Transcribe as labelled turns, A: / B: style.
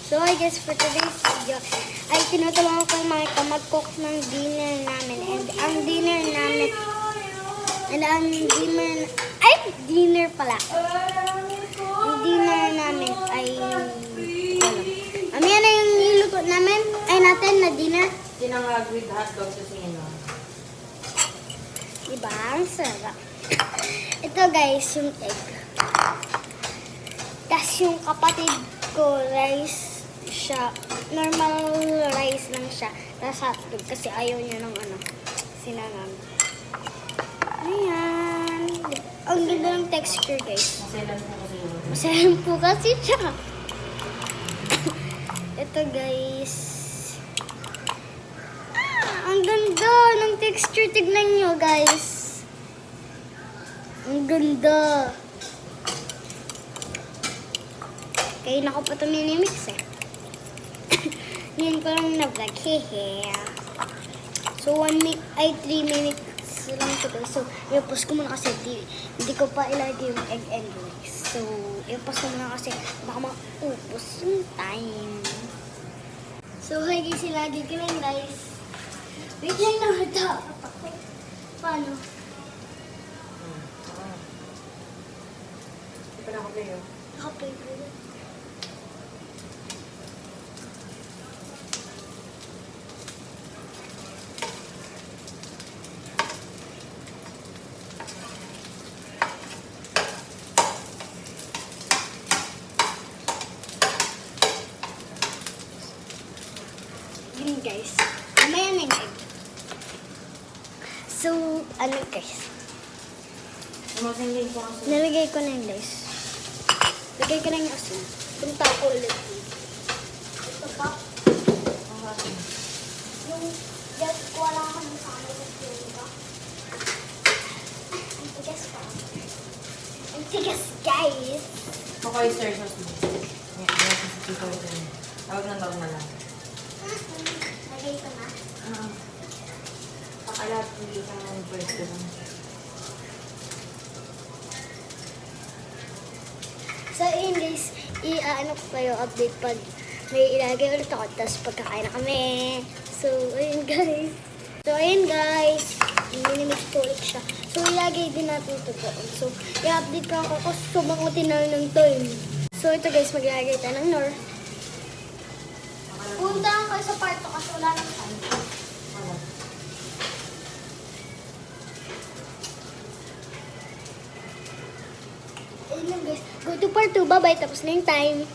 A: So I guess for today's video ay tinutulungan ko yung mga mag-cook ng dinner namin. And ang dinner namin dinner pala. Ang dinner namin ay mamaya na yung niluto namin natin na dinner.
B: Tinangag with hotdog sa sino.
A: Diba? Ang sarap. Ito guys, yung egg. Tapos yung kapatid ko, rice siya. Normal rice lang siya. Tapos hotdog kasi ayaw niya ng sinanan. Ayan. Ang ganda ng texture guys.
B: Maselan po kasi yun.
A: Masarap po kasi siya. Ito guys. Ang ganda ng texture. Tignan nyo guys. Ang ganda. Kaya nako pa ito minimix eh. Ngayon ko lang na-vlog. Hehe. So 3 minutes lang ito guys. So i-post ko muna kasi hindi ko pa ilagay yung egg anyways. So i-post ko muna kasi baka maupos yung time. So hi guys, ilagay ko lang guys. Wait lang na ito. Paano?
B: Hindi pa nakaplay yun.
A: Nakaplay ko yun. Yun guys. Mamaya na yung egg. So, guys.
B: Sumasingin po kasi.
A: Nalagay ko na yun guys. Lagay ko na yung asin. Punta ko ulit. Ito pa.
B: Ang asin.
A: Yung gas ko wala ka sa amin sa ka. Ang tigas pa. Ang tigas guys.
B: Oyster sauce mo. Yan, yan sa chico ito. Tawag na lang.
A: Lagay ko na.
B: Pakalat, hindi ka ng first ko lang.
A: So, yun guys, i-ano ko kayo update pag may ilagay ulit ako, tapos pagkakain na kami. So, ayun guys. So, ayun guys, minimix ko ulit siya. So, ilagay din natin ito doon. So, i-update ko ako kasi sumangutin na ng time. So, ito guys, maglalagay tayo ng nor. Punta lang kayo sa part 2 kasi wala nang time. Ayun lang guys, go to part 2, bye-bye, tapos na yung time.